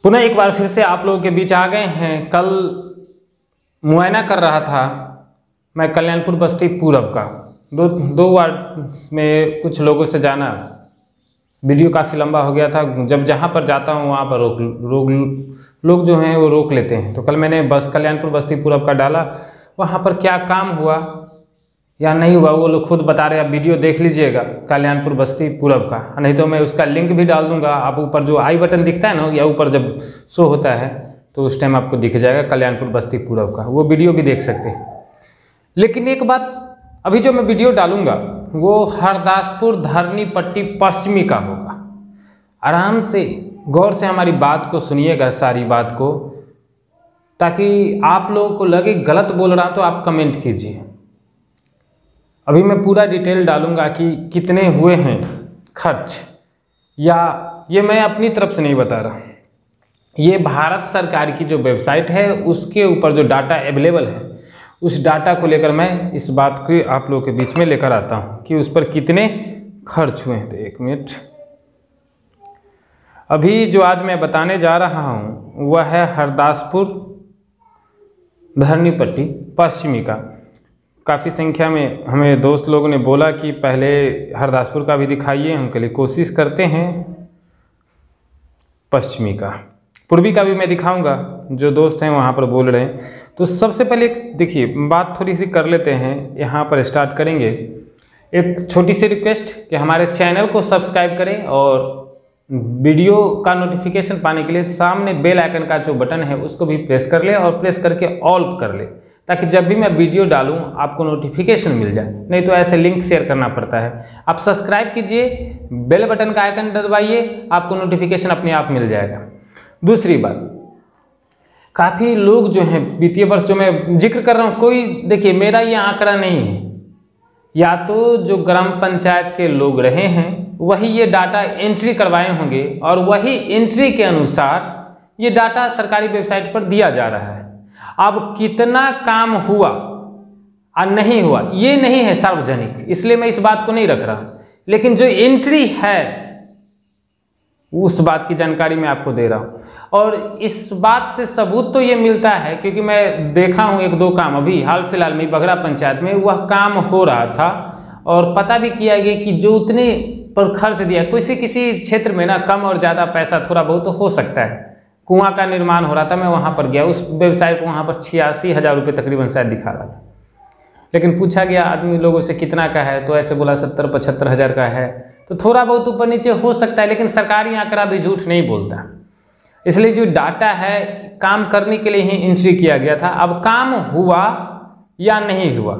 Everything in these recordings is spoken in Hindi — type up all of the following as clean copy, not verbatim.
पुनः एक बार फिर से आप लोगों के बीच आ गए हैं। कल मुआयना कर रहा था मैं कल्याणपुर बस्ती पूरब का, दो वार्ड में कुछ लोगों से जाना। वीडियो काफ़ी लंबा हो गया था। जब जहाँ पर जाता हूँ वहाँ पर लोग जो हैं वो रोक लेते हैं। तो कल मैंने कल्याणपुर बस्ती पूरब का डाला। वहाँ पर क्या काम हुआ या नहीं हुआ वो लोग खुद बता रहे हैं। आप वीडियो देख लीजिएगा कल्याणपुर बस्ती पूरब का, नहीं तो मैं उसका लिंक भी डाल दूंगा। आप ऊपर जो आई बटन दिखता है ना, या ऊपर जब शो होता है तो उस टाइम आपको दिख जाएगा कल्याणपुर बस्ती पूरब का, वो वीडियो भी देख सकते हैं। लेकिन एक बात, अभी जो मैं वीडियो डालूंगा वो हरदासपुर धरनी पट्टी पश्चिमी का होगा। आराम से गौर से हमारी बात को सुनिएगा, सारी बात को, ताकि आप लोगों को लगे गलत बोल रहा तो आप कमेंट कीजिए। अभी मैं पूरा डिटेल डालूंगा कि कितने हुए हैं खर्च, या ये मैं अपनी तरफ से नहीं बता रहा, ये भारत सरकार की जो वेबसाइट है उसके ऊपर जो डाटा अवेलेबल है उस डाटा को लेकर मैं इस बात को आप लोगों के बीच में लेकर आता हूँ कि उस पर कितने खर्च हुए हैं। तो एक मिनट, अभी जो आज मैं बताने जा रहा हूँ वह है हरदासपुर धरनी पट्टी पश्चिमी का। काफ़ी संख्या में हमें दोस्त लोगों ने बोला कि पहले हरदासपुर का भी दिखाइए, हम के लिए कोशिश करते हैं पश्चिमी का। पूर्वी का भी मैं दिखाऊंगा, जो दोस्त हैं वहाँ पर बोल रहे हैं। तो सबसे पहले देखिए, बात थोड़ी सी कर लेते हैं, यहाँ पर स्टार्ट करेंगे। एक छोटी सी रिक्वेस्ट कि हमारे चैनल को सब्सक्राइब करें और वीडियो का नोटिफिकेशन पाने के लिए सामने बेल आइकन का जो बटन है उसको भी प्रेस कर ले और प्रेस करके ऑल कर ले, ताकि जब भी मैं वीडियो डालूं आपको नोटिफिकेशन मिल जाए। नहीं तो ऐसे लिंक शेयर करना पड़ता है। आप सब्सक्राइब कीजिए, बेल बटन का आइकन दबाइए, आपको नोटिफिकेशन अपने आप मिल जाएगा। दूसरी बात, काफ़ी लोग जो हैं वित्तीय वर्ष जो मैं जिक्र कर रहा हूँ, कोई देखिए मेरा ये आंकड़ा नहीं है, या तो जो ग्राम पंचायत के लोग रहे हैं वही ये डाटा एंट्री करवाए होंगे और वही एंट्री के अनुसार ये डाटा सरकारी वेबसाइट पर दिया जा रहा है। अब कितना काम हुआ और नहीं हुआ ये नहीं है सार्वजनिक, इसलिए मैं इस बात को नहीं रख रहा, लेकिन जो एंट्री है उस बात की जानकारी मैं आपको दे रहा हूँ। और इस बात से सबूत तो ये मिलता है क्योंकि मैं देखा हूँ एक दो काम अभी हाल फिलहाल में बघड़ा पंचायत में वह काम हो रहा था, और पता भी किया गया कि जो उतने पर खर्च दिया, किसी क्षेत्र में ना कम और ज़्यादा पैसा थोड़ा बहुत तो हो सकता है। कुआं का निर्माण हो रहा था, मैं वहाँ पर गया, उस वेबसाइट को वहाँ पर 86,000 रुपये तकरीबन शायद दिखा रहा था। लेकिन पूछा गया आदमी लोगों से कितना का है, तो ऐसे बोला 70-75 हज़ार का है। तो थोड़ा बहुत ऊपर नीचे हो सकता है, लेकिन सरकारी आंकड़ा भी झूठ नहीं बोलता। इसलिए जो डाटा है काम करने के लिए ही एंट्री किया गया था। अब काम हुआ या नहीं हुआ,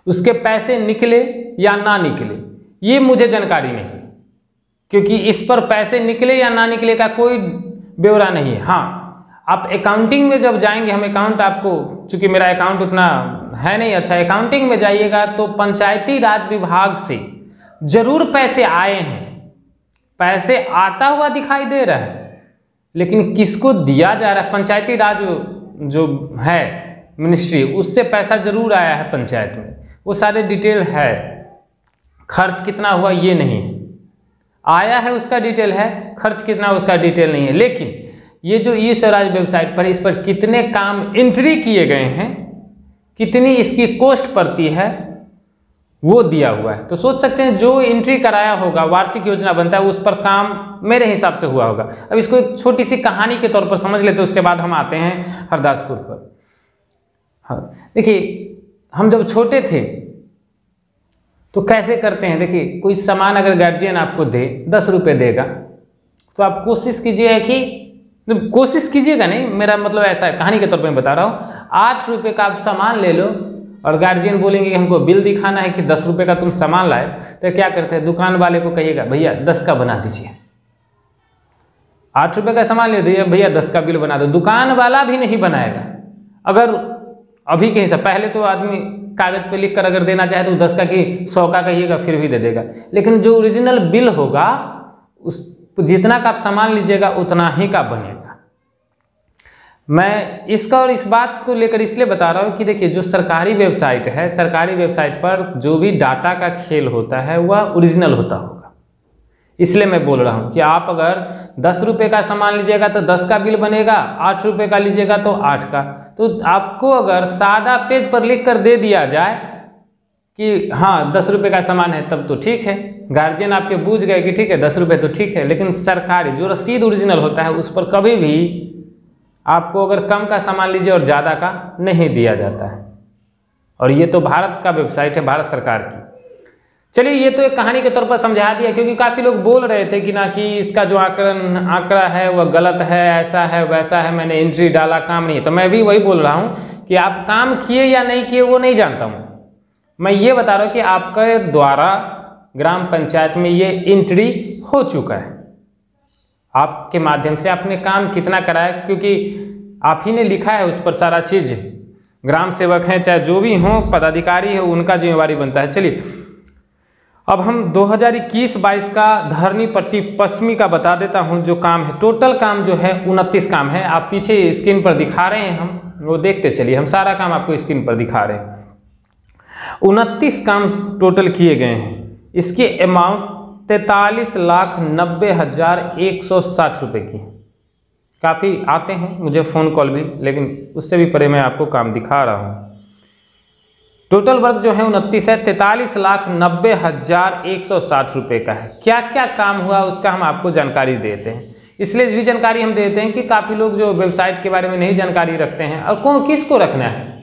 उसके पैसे निकले या ना निकले, ये मुझे जानकारी नहीं, क्योंकि इस पर पैसे निकले या ना निकले का कोई ब्यौरा नहीं है। हाँ, आप अकाउंटिंग में जब जाएंगे, हम अकाउंट आपको, चूंकि मेरा अकाउंट उतना है नहीं अच्छा, अकाउंटिंग में जाइएगा तो पंचायती राज विभाग से जरूर पैसे आए हैं, पैसे आता हुआ दिखाई दे रहा है, लेकिन किसको दिया जा रहा है, पंचायती राज जो है मिनिस्ट्री, उससे पैसा जरूर आया है पंचायत में, वो सारे डिटेल है। खर्च कितना हुआ ये नहीं आया है, उसका डिटेल है, खर्च कितना उसका डिटेल नहीं है। लेकिन ये जो ई स्वराज वेबसाइट पर, इस पर कितने काम एंट्री किए गए हैं, कितनी इसकी कॉस्ट पड़ती है, वो दिया हुआ है। तो सोच सकते हैं जो एंट्री कराया होगा, वार्षिक योजना बनता है, उस पर काम मेरे हिसाब से हुआ होगा। अब इसको एक छोटी सी कहानी के तौर पर समझ लेते हैं, उसके बाद हम आते हैं हरदासपुर पर। हाँ देखिए, हम जब छोटे थे तो कैसे करते हैं, देखिए कोई सामान अगर गार्जियन आपको दे 10 रुपये देगा, तो आप कोशिश कीजिएगा कि, कोशिश कीजिएगा नहीं, मेरा मतलब ऐसा है, कहानी के तौर पर मैं बता रहा हूँ, 8 रुपये का आप सामान ले लो और गार्जियन बोलेंगे कि हमको बिल दिखाना है कि 10 रुपये का तुम सामान लाए, तो क्या करते हैं, दुकान वाले को कहिएगा भैया 10 का बना दीजिए। 8 रुपये का सामान ले दीजिए, भैया 10 का बिल बना दो। दुकान वाला भी नहीं बनाएगा। अगर अभी के हिसाब, पहले तो आदमी कागज पे लिख कर अगर देना चाहे तो 10 का कि 100 का कहिएगा फिर भी दे देगा, लेकिन जो ओरिजिनल बिल होगा उस जितना का आप सामान लीजिएगा उतना ही का बनेगा। मैं इसका और इस बात को लेकर इसलिए बता रहा हूँ कि देखिए जो सरकारी वेबसाइट है, सरकारी वेबसाइट पर जो भी डाटा का खेल होता है वह ओरिजिनल होता होगा। इसलिए मैं बोल रहा हूँ कि आप अगर 10 रुपये का सामान लीजिएगा तो 10 का बिल बनेगा, 8 रुपये का लीजिएगा तो 8 का। तो आपको अगर सादा पेज पर लिख कर दे दिया जाए कि हाँ 10 रुपये का सामान है तब तो ठीक है, गार्जियन आपके बूझ गए कि ठीक है 10 रुपये तो ठीक है। लेकिन सरकारी जो रसीद ओरिजिनल होता है उस पर कभी भी आपको अगर कम का सामान लीजिए और ज़्यादा का नहीं दिया जाता है। और ये तो भारत का वेबसाइट है, भारत सरकार की। चलिए ये तो एक कहानी के तौर पर समझा दिया, क्योंकि काफ़ी लोग बोल रहे थे कि ना कि इसका जो आंकड़ा है वह गलत है, ऐसा है वैसा है, मैंने एंट्री डाला काम नहीं है। तो मैं भी वही बोल रहा हूँ कि आप काम किए या नहीं किए वो नहीं जानता हूँ, मैं ये बता रहा हूँ कि आपके द्वारा ग्राम पंचायत में ये एंट्री हो चुका है, आपके माध्यम से आपने काम कितना कराया, क्योंकि आप ही ने लिखा है उस पर सारा चीज़। ग्राम सेवक हैं चाहे जो भी हों, पदाधिकारी है, उनका जिम्मेवारी बनता है। चलिए अब हम 2021-22 का धरनी पट्टी पश्चिमी का बता देता हूं जो काम है। टोटल काम जो है 29 काम है, आप पीछे स्क्रीन पर दिखा रहे हैं, हम वो देखते चलिए, हम सारा काम आपको स्क्रीन पर दिखा रहे हैं। 29 काम टोटल किए गए हैं। इसकी अमाउंट 43,90,160 रुपये की। काफ़ी आते हैं मुझे फ़ोन कॉल भी, लेकिन उससे भी परे मैं आपको काम दिखा रहा हूँ। टोटल वर्क जो है 29 है, 43,90,160 रुपये का है। क्या क्या काम हुआ उसका हम आपको जानकारी देते हैं, इसलिए भी जानकारी हम देते हैं कि काफ़ी लोग जो वेबसाइट के बारे में नहीं जानकारी रखते हैं, और किसको रखना है,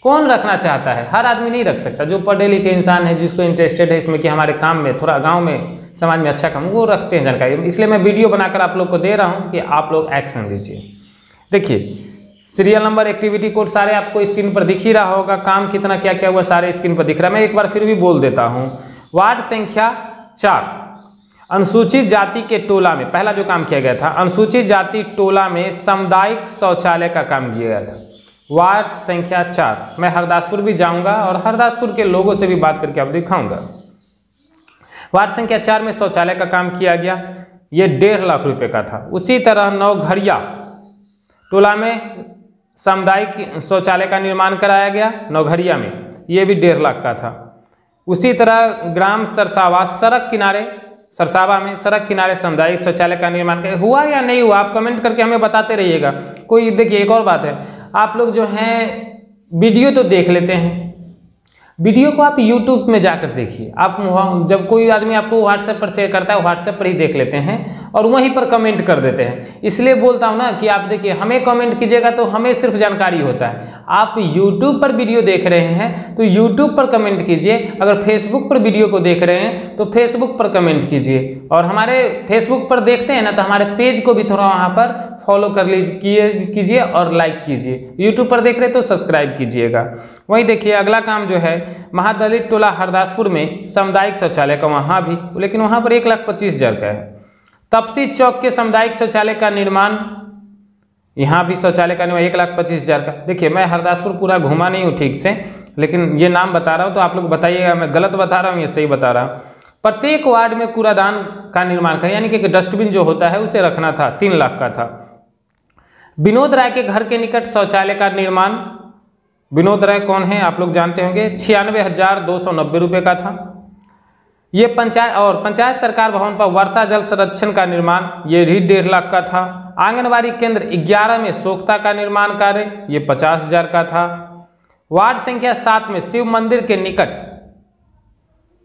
कौन रखना चाहता है, हर आदमी नहीं रख सकता। जो पढ़े लिखे इंसान है, जिसको इंटरेस्टेड है इसमें कि हमारे काम में थोड़ा गाँव में समाज में अच्छा काम, वो रखते हैं जानकारी। इसलिए मैं वीडियो बनाकर आप लोग को दे रहा हूँ कि आप लोग एक्शन लीजिए। देखिए सीरियल नंबर, एक्टिविटी कोड सारे आपको स्क्रीन पर दिख ही रहा होगा, काम कितना क्या क्या हुआ सारे स्क्रीन पर दिख रहा है। मैं एक बार फिर भी बोल देता हूँ। वार्ड संख्या 4 अनुसूचित जाति के टोला में पहला जो काम किया गया था, अनुसूचित जाति टोला में सामुदायिक शौचालय का काम किया गया था। वार्ड संख्या 4, मैं हरदासपुर भी जाऊंगा और हरदासपुर के लोगों से भी बात करके आपको दिखाऊंगा। वार्ड संख्या 4 में शौचालय का काम किया गया, ये 1.5 लाख रुपए का था। उसी तरह नौघरिया टोला में सामुदायिक शौचालय का निर्माण कराया गया, नौघरिया में, ये भी 1.5 लाख का था। उसी तरह ग्राम सरसावा सरसावा में सड़क किनारे सामुदायिक शौचालय का निर्माण हुआ या नहीं हुआ, आप कमेंट करके हमें बताते रहिएगा। कोई देखिए एक और बात है, आप लोग जो हैं वीडियो तो देख लेते हैं, वीडियो को आप YouTube में जाकर देखिए। आप जब कोई आदमी आपको WhatsApp पर शेयर करता है, WhatsApp पर ही देख लेते हैं और वहीं पर कमेंट कर देते हैं। इसलिए बोलता हूं ना कि आप देखिए, हमें कमेंट कीजिएगा तो हमें सिर्फ जानकारी होता है। आप YouTube पर वीडियो देख रहे हैं तो YouTube पर कमेंट कीजिए, अगर Facebook पर वीडियो को देख रहे हैं तो Facebook पर कमेंट कीजिए, और हमारे Facebook पर देखते हैं ना तो हमारे पेज को भी थोड़ा वहाँ पर फॉलो कर कीजिए और लाइक कीजिए। यूट्यूब पर देख रहे तो सब्सक्राइब कीजिएगा। वहीं देखिए अगला काम जो है, महादलित टोला हरदासपुर में सामुदायिक शौचालय का, वहाँ भी, लेकिन वहाँ पर 1,25,000 का है। तपसी चौक के सामुदायिक शौचालय का निर्माण, यहाँ भी शौचालय का निर्माण 1,25,000 का। देखिए मैं हरदासपुर पूरा घूमा नहीं हूँ ठीक से, लेकिन ये नाम बता रहा हूँ तो आप लोग बताइएगा मैं गलत बता रहा हूँ या सही बता रहा हूँ। प्रत्येक वार्ड में कूड़ादान का निर्माण का, यानी कि डस्टबिन जो होता है उसे रखना था, 3 लाख का था। विनोद राय के घर के निकट शौचालय का निर्माण, विनोद राय कौन है आप लोग जानते होंगे, 96,290 रुपये का था। ये पंचायत सरकार भवन पर वर्षा जल संरक्षण का निर्माण, ये भी 1.5 लाख का था। आंगनबाड़ी केंद्र 11 में सोख्ता का निर्माण कार्य, ये 50,000 का था। वार्ड संख्या 7 में शिव मंदिर के निकट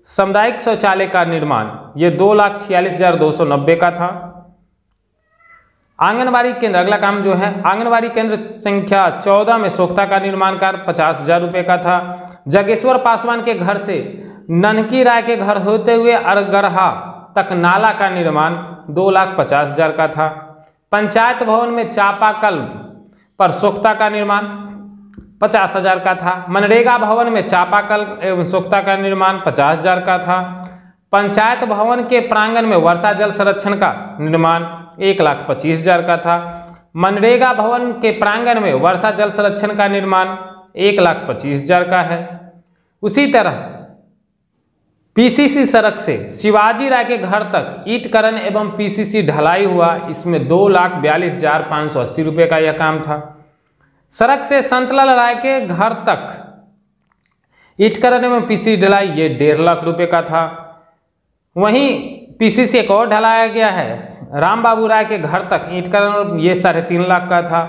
सामुदायिक शौचालय का निर्माण, ये 2,46,290 का था। आंगनबाड़ी केंद्र, अगला काम जो है, आंगनबाड़ी केंद्र संख्या 14 में सोख्ता का निर्माण कार्य 50,000 रुपये का था। जगेश्वर पासवान के घर से ननकी राय के घर होते हुए अरगरहा तक नाला का निर्माण 2,50,000 का था। पंचायत भवन में चापाकल पर सोख्ता का निर्माण 50,000 का था। मनरेगा भवन में चापाकल एवं सोख्ता का निर्माण 50,000 का था। पंचायत भवन के प्रांगण में वर्षा जल संरक्षण का निर्माण 1,25,000 का था। मनरेगा भवन के प्रांगण में वर्षा जल संरक्षण का निर्माण 1,25,000 का है। उसी तरह पीसीसी सड़क से शिवाजी राय के घर तक ईंटकरण एवं पीसीसी ढलाई हुआ, इसमें 2,42,580 रुपये का यह काम था। सड़क से संतलाल राय के घर तक ईंटकरण एवं पीसीसी ढलाई, ये 1.5 लाख रुपये का था। वहीं पीसीसी एक और ढलाया गया है। राम बाबू राय के घर तक ईंटकरण, ये 3.5 लाख का था।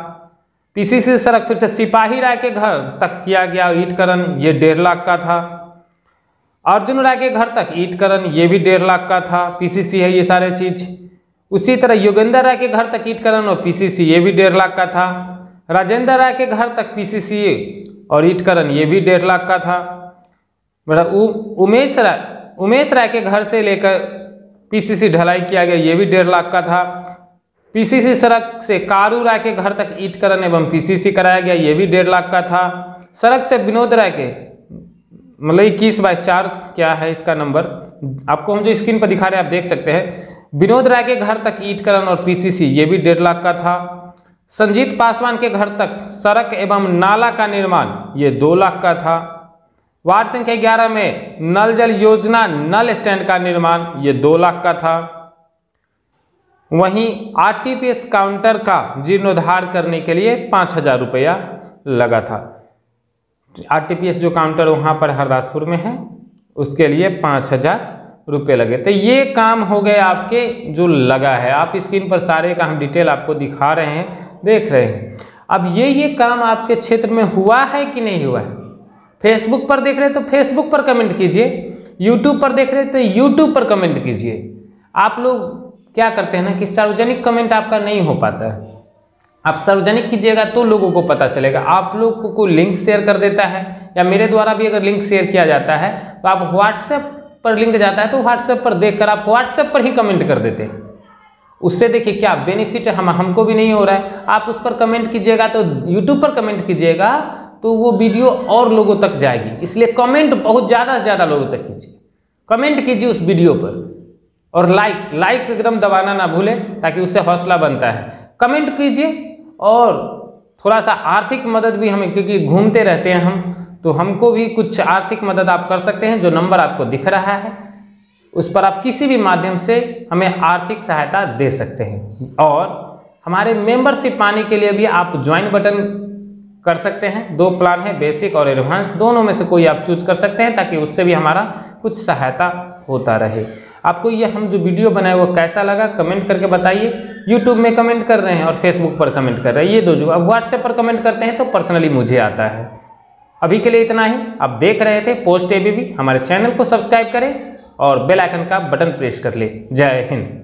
पीसीसी सड़क फिर से सिपाही राय के घर तक किया गया ईंटकरण, ये 1.5 लाख का था। अर्जुन राय के घर तक ईंटकरण, ये भी 1.5 लाख का था। पीसीसी है ये सारे चीज। उसी तरह योगेंद्र राय के घर तक ईंटकरण और पीसीसी, ये भी 1.5 लाख का था। राजेंद्र राय के घर तक पीसीसी और ईंटकरण, ये भी 1.5 लाख का था। उमेश राय के घर से लेकर पीसीसी ढलाई किया गया, ये भी 1.5 लाख का था। पीसीसी सड़क से कारू राय के घर तक ईंटकरण एवं पीसीसी कराया गया, ये भी 1.5 लाख का था। सड़क से विनोद राय के, मतलब 21/4 क्या है इसका नंबर, आपको हम जो स्क्रीन पर दिखा रहे हैं आप देख सकते हैं। विनोद राय के घर तक ईंटकरण और पीसीसी, ये भी 1.5 लाख का था। संजीत पासवान के घर तक सड़क एवं नाला का निर्माण, ये 2 लाख का था। वार्ड संख्या 11 में नल जल योजना नल स्टैंड का निर्माण, ये 2 लाख का था। वहीं आरटीपीएस काउंटर का जीर्णोद्धार करने के लिए 5,000 रुपया लगा था। आरटीपीएस जो काउंटर वहाँ पर हरदासपुर में है, उसके लिए 5,000 रुपये लगे। तो ये काम हो गए आपके जो लगा है। आप स्क्रीन पर सारे का हम डिटेल आपको दिखा रहे हैं, देख रहे हैं। अब ये काम आपके क्षेत्र में हुआ है कि नहीं हुआ है? फेसबुक पर देख रहे हैं तो फेसबुक पर कमेंट कीजिए, यूट्यूब पर देख रहे हैं तो यूट्यूब पर कमेंट कीजिए। आप लोग क्या करते हैं ना कि सार्वजनिक कमेंट आपका नहीं हो पाता है। आप सार्वजनिक कीजिएगा तो लोगों को पता चलेगा। आप लोग को कोई लिंक शेयर कर देता है, या मेरे द्वारा भी अगर लिंक शेयर किया जाता है तो आप व्हाट्सएप पर लिंक जाता है तो व्हाट्सएप पर देखकर आप व्हाट्सएप पर ही कमेंट कर देते हैं। उससे देखिए क्या बेनिफिट हमको भी नहीं हो रहा है। आप उस पर कमेंट कीजिएगा तो यूट्यूब पर कमेंट कीजिएगा तो वो वीडियो और लोगों तक जाएगी। इसलिए कमेंट बहुत ज़्यादा से ज़्यादा लोगों तक कीजिए, कमेंट कीजिए उस वीडियो पर, और लाइक एकदम दबाना ना भूलें ताकि उससे हौसला बनता है। कमेंट कीजिए और थोड़ा सा आर्थिक मदद भी हमें, क्योंकि घूमते रहते हैं हम, तो हमको भी कुछ आर्थिक मदद आप कर सकते हैं। जो नंबर आपको दिख रहा है उस पर आप किसी भी माध्यम से हमें आर्थिक सहायता दे सकते हैं। और हमारे मेंबरशिप पाने के लिए भी आप ज्वाइन बटन कर सकते हैं। 2 प्लान है, बेसिक और एडवांस, दोनों में से कोई आप चूज कर सकते हैं ताकि उससे भी हमारा कुछ सहायता होता रहे। आपको ये हम जो वीडियो बनाए वो कैसा लगा कमेंट करके बताइए। यूट्यूब में कमेंट कर रहे हैं और फेसबुक पर कमेंट कर रहे हैं, ये दो जो। अब व्हाट्सएप पर कमेंट करते हैं तो पर्सनली मुझे आता है। अभी के लिए इतना ही। आप देख रहे थे पोस्ट एबीपी। हमारे चैनल को सब्सक्राइब करें और बेल आइकन का बटन प्रेस कर ले। जय हिंद।